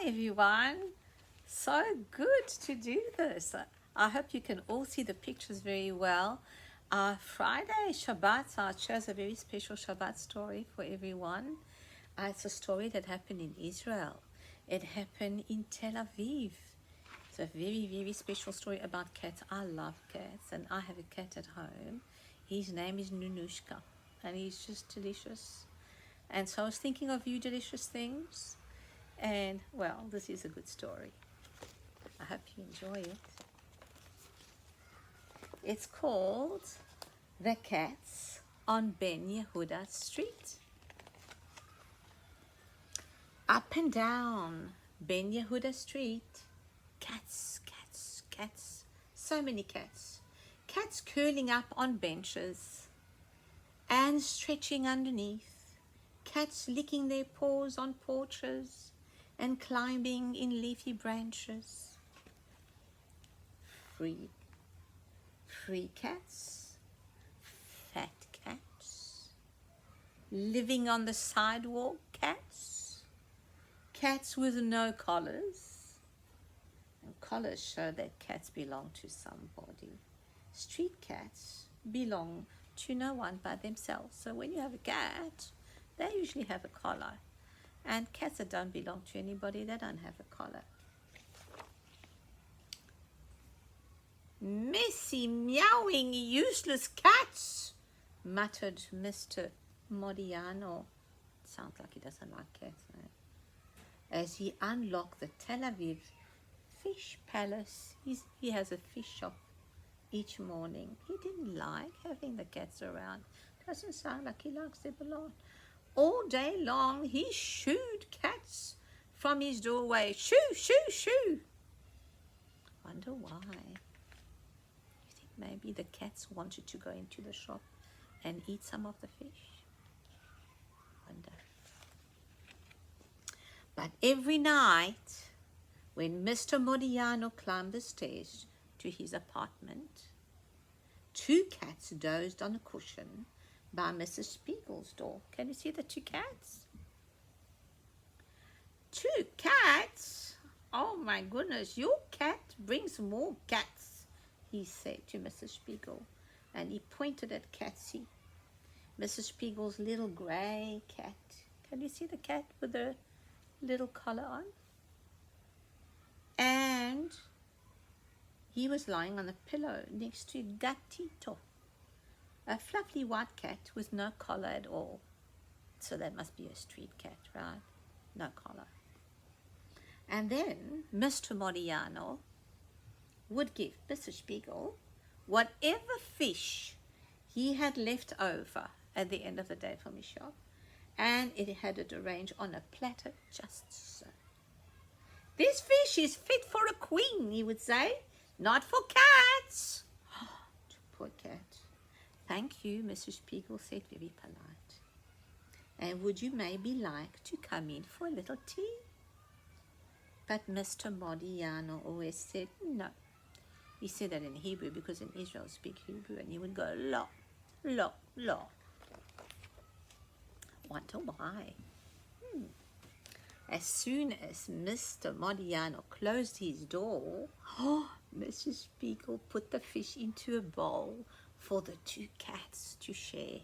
everyone. So good to do this. I hope you can all see the pictures very well. Friday, Shabbat, I chose a very special Shabbat story for everyone. It's a story that happened in Israel. It happened in Tel Aviv. It's a very, very special story about cats. I love cats, and I have a cat at home. His name is Nunushka, and he's just delicious. And so I was thinking of you delicious things. And, well, this is a good story. I hope you enjoy it. It's called The Cats on Ben Yehuda Street. Up and down Ben Yehuda Street, cats, cats, cats, so many cats. Cats curling up on benches and stretching underneath. Cats licking their paws on porches and climbing in leafy branches. Free cats, fat cats, living on the sidewalk cats, cats with no collars. And collars show that cats belong to somebody. Street cats belong to no one but themselves. So when you have a cat, they usually have a collar. And cats that don't belong to anybody, they don't have a collar. Messy, meowing, useless cats, muttered Mr. Modiano. Sounds like he doesn't like cats, no? As he unlocked the Tel Aviv Fish Palace. He has a fish shop each morning. He didn't like having the cats around. Doesn't sound like he likes them a lot. All day long, he shooed cats from his doorway. Shoo, shoo, shoo. Wonder why. You think maybe the cats wanted to go into the shop and eat some of the fish? Wonder. But every night, when Mr. Modiano climbed the stairs to his apartment, two cats dozed on a cushion by Mrs. Spiegel's door. Can you see the two cats? Two cats? Oh my goodness, your cat brings more cats, he said to Mrs. Spiegel, and he pointed at Catsy, Mrs. Spiegel's little grey cat. Can you see the cat with the little collar on? And he was lying on a pillow next to Gatito, a fluffy white cat with no collar at all. So that must be a street cat, right? No collar. And then Mr. Modiano would give Mr. Spiegel whatever fish he had left over at the end of the day from his shop, and it had it arranged on a platter just so. This fish is fit for a queen, he would say, not for cats. Poor cat. Thank you, Mrs. Spiegel said, very polite. And would you maybe like to come in for a little tea? But Mr. Modiano always said no. He said that in Hebrew because in Israel speak Hebrew, and he would go lo, lo, lo. Wonder why. As soon as Mr. Modiano closed his door, Mrs. Spiegel put the fish into a bowl for the two cats to share.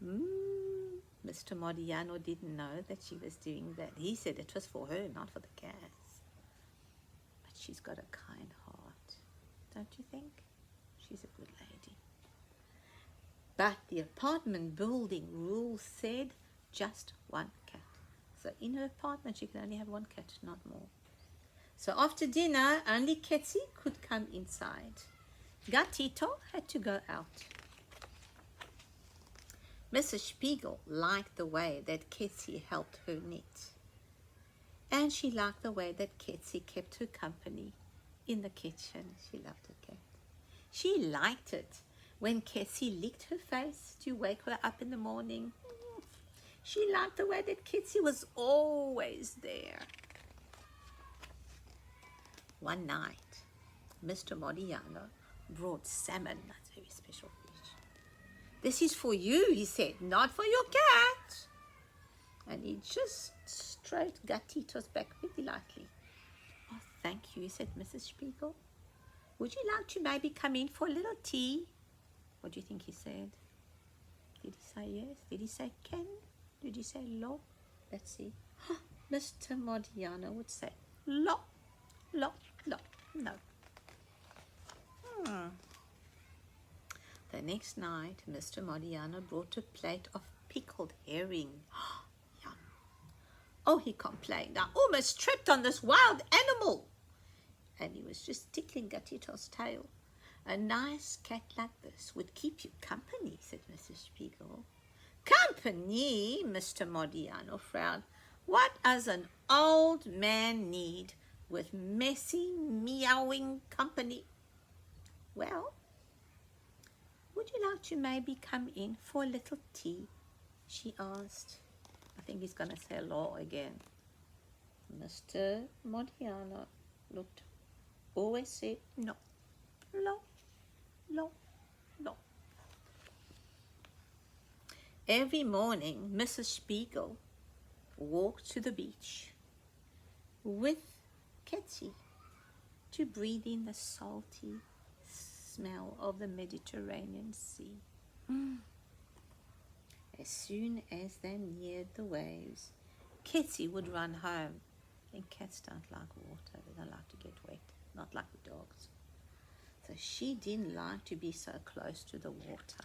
Mr. Modiano didn't know that she was doing that. He said it was for her, not for the cats. But she's got a kind heart, don't you think? She's a good lady. But the apartment building rule said just one cat. So in her apartment, she could only have one cat, not more. So after dinner, only Ketsy could come inside. Gatito had to go out. Mrs. Spiegel liked the way that Ketsy helped her knit. And she liked the way that Ketsy kept her company in the kitchen. She loved her cat. She liked it when Ketsy licked her face to wake her up in the morning. She liked the way that Ketsy was always there. One night, Mr. Modiano brought salmon. That's a very special fish. This is for you, he said, not for your cat. And he just stroked Gatito's back very lightly. Oh, thank you, said Mrs. Spiegel. Would you like to maybe come in for a little tea? What do you think he said? Did he say yes? Did he say can? Did he say lo? Let's see. Mr. Modiano would say lo, lo, lo, no. The next night, Mr. Modiano brought a plate of pickled herring. Yum. Oh, he complained, I almost tripped on this wild animal. And he was just tickling Gatito's tail. A nice cat like this would keep you company, said Mrs. Spiegel. Company, Mr. Modiano frowned. What does an old man need with messy, meowing company? Well, would you like to maybe come in for a little tea? She asked. I think he's going to say law again. Mr. Modiano looked, always said no. No, no, no. Every morning, Mrs. Spiegel walked to the beach with Ketsie to breathe in the salty smell of the Mediterranean Sea. As soon as they neared the waves, Ketsie would run home. And cats don't like water, they don't like to get wet, not like the dogs. So she didn't like to be so close to the water.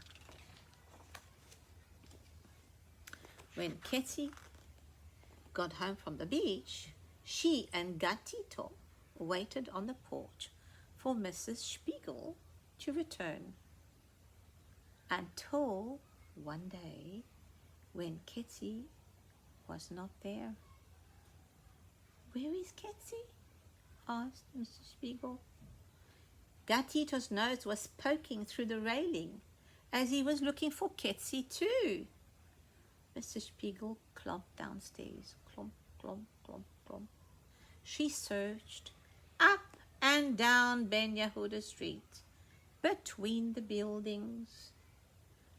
When Ketsie got home from the beach, she and Gatito waited on the porch for Mrs. Spiegel to return. Until one day when Ketsie was not there. Where is Ketsie? Asked Mrs. Spiegel. Gatito's nose was poking through the railing as he was looking for Ketsie too. Mrs. Spiegel clomped downstairs. Clomp, clomp, clomp, clomp. She searched up and down Ben Yehuda Street, between the buildings,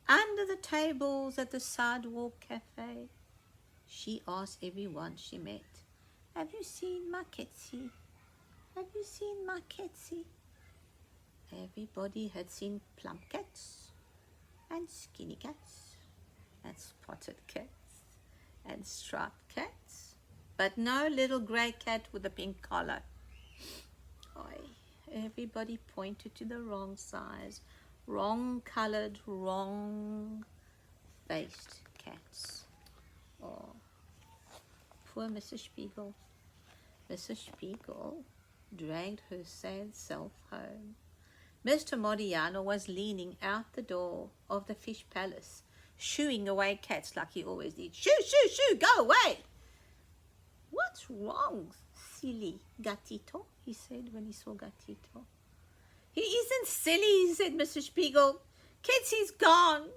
under the tables at the Sidewalk Cafe. She asked everyone she met, have you seen my Ketsie? Have you seen my Ketsie? Everybody had seen plump cats and skinny cats and spotted cats and striped cats, but no little grey cat with a pink collar. Everybody pointed to the wrong size, wrong coloured, wrong faced cats. Oh, poor Mrs. Spiegel. Mrs. Spiegel dragged her sad self home. Mr. Modiano was leaning out the door of the fish palace, shooing away cats like he always did. Shoo, shoo, shoo, go away! What's wrong, silly Gatito? He said when he saw Gatito. He isn't silly, said Mr. Spiegel. Ketsie's gone.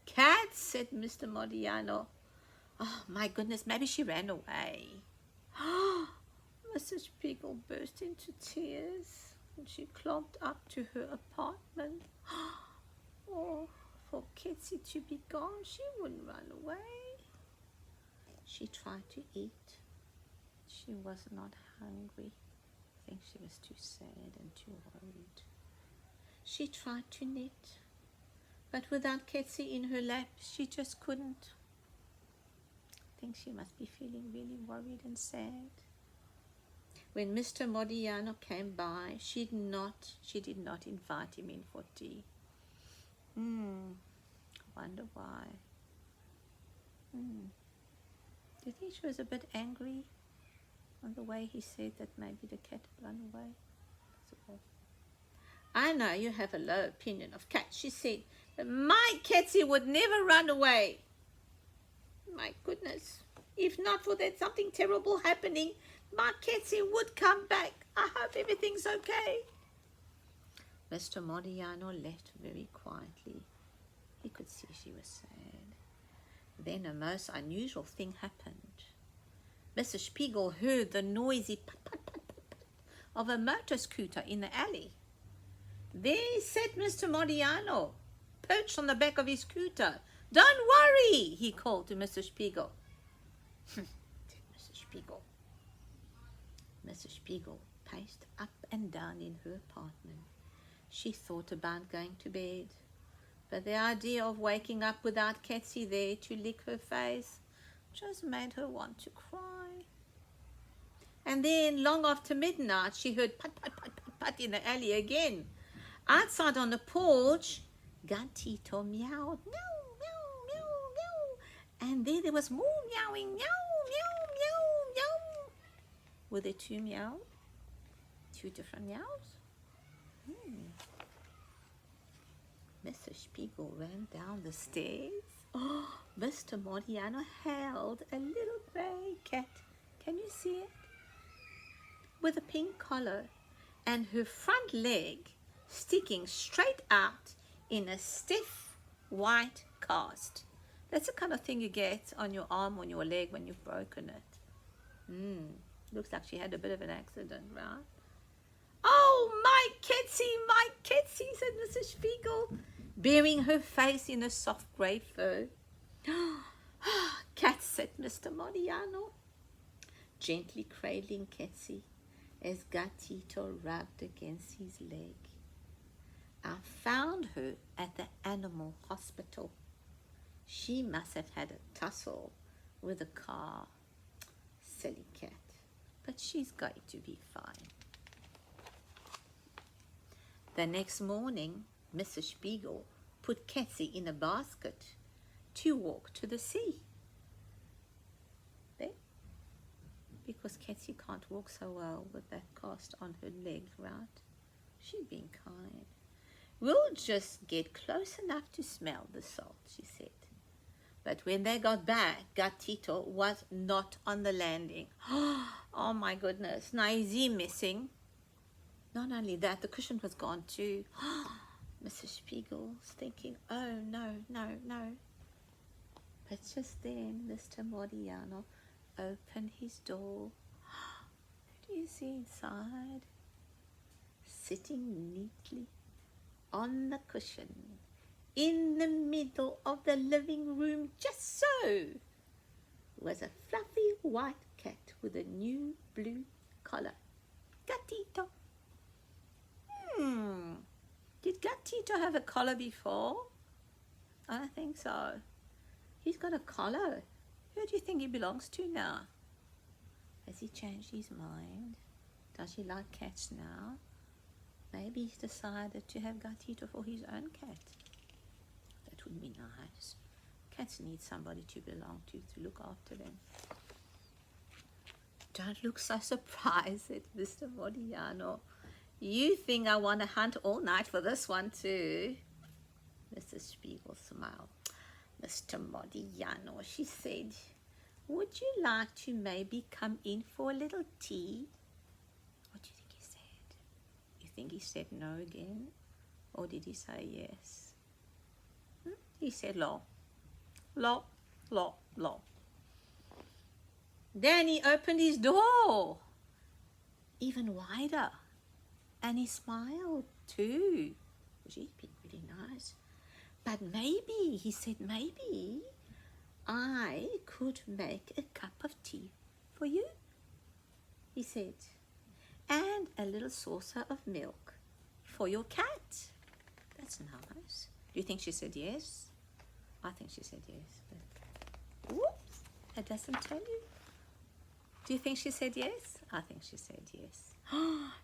Cat, said Mr. Modiano. Oh, my goodness, maybe she ran away. Mrs. Spiegel burst into tears. And she clomped up to her apartment. Oh, for Ketsie to be gone, she wouldn't run away. She tried to eat. She was not hungry. I think she was too sad and too worried. She tried to knit, but without Ketsie in her lap, she just couldn't. I think she must be feeling really worried and sad. When Mr. Modiano came by, she did not invite him in for tea. Wonder why. Do you think she was a bit angry on the way he said that maybe the cat had run away? I know you have a low opinion of cats, she said, but my Ketsie would never run away. My goodness, if not for that something terrible happening, my Ketsie would come back. I hope everything's okay. Mr. Modiano left very quietly. He could see she was sad. Then a most unusual thing happened. Mr. Spiegel heard the noisy pat, pat, pat, pat, pat of a motor scooter in the alley. There sat Mr. Modiano, perched on the back of his scooter, Don't worry, he called to Mr. Spiegel. Mrs. Spiegel. Mrs. Spiegel paced up and down in her apartment. She thought about going to bed, but the idea of waking up without Ketsy there to lick her face just made her want to cry. And then, long after midnight, she heard pat, pat, pat, pat, pat in the alley again. Outside on the porch, Gatito meowed, meow, meow, meow, meow. And there was more meowing, meow, meow, meow, meow. Were there two meows? Two different meows? Mr. Spiegel ran down the stairs. Oh, Mr. Modiano held a little grey cat. Can you see it? With a pink collar and her front leg sticking straight out in a stiff white cast. That's the kind of thing you get on your arm or your leg when you've broken it. Looks like she had a bit of an accident, right? Oh, my Ketsy, said Mrs. Spiegel, burying her face in a soft grey fur. Cat, said Mr. Modiano, gently cradling Ketsy as Gatito rubbed against his leg. I found her at the animal hospital. She must have had a tussle with a car. Silly cat. But she's going to be fine. The next morning, Mrs. Spiegel put Ketsy in a basket to walk to the sea. There. Because Ketsy can't walk so well with that cast on her leg, right? She's being kind. We'll just get close enough to smell the salt, she said. But when they got back, Gatito was not on the landing. Oh my goodness, now is he missing? Not only that, the cushion was gone too. Mrs. Spiegel's thinking, oh no, no, no. But just then, Mr. Modiano opened his door. Who do you see inside? Sitting neatly on the cushion in the middle of the living room, just so, was a fluffy white cat with a new blue collar. Gatito. Did Gatito have a collar before? I don't think so. He's got a collar. Who do you think he belongs to now? Has he changed his mind? Does he like cats now? Maybe he's decided to have Gatito for his own cat. That would be nice. Cats need somebody to belong to look after them. Don't look so surprised, said Mr. Modiano. You think I want to hunt all night for this one too? Mrs. Spiegel smiled. Mr. Modiano, she said, would you like to maybe come in for a little tea? What do you think he said? You think he said no again? Or did he say yes? He said lo. Lo, lo, lo. Then he opened his door even wider. And he smiled too, which he'd been really nice. But maybe, he said, maybe I could make a cup of tea for you, he said, and a little saucer of milk for your cat. That's nice. Do you think she said yes? I think she said yes. But whoops, it doesn't tell you. Do you think she said yes? I think she said yes.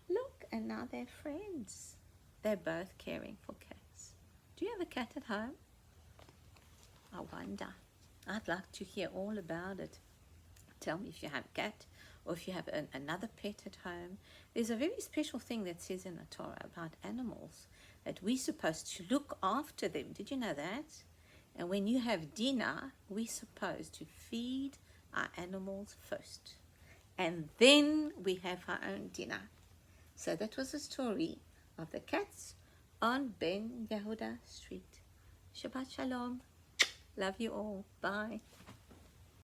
Look, and now they're friends. They're both caring for cats. Do you have a cat at home? I wonder. I'd like to hear all about it. Tell me if you have a cat or if you have another pet at home. There's a very special thing that says in the Torah about animals, that we're supposed to look after them. Did you know that? And when you have dinner, we're supposed to feed our animals first. And then we have our own dinner. So that was the story of the cats on Ben Yehuda Street. Shabbat Shalom. Love you all. Bye.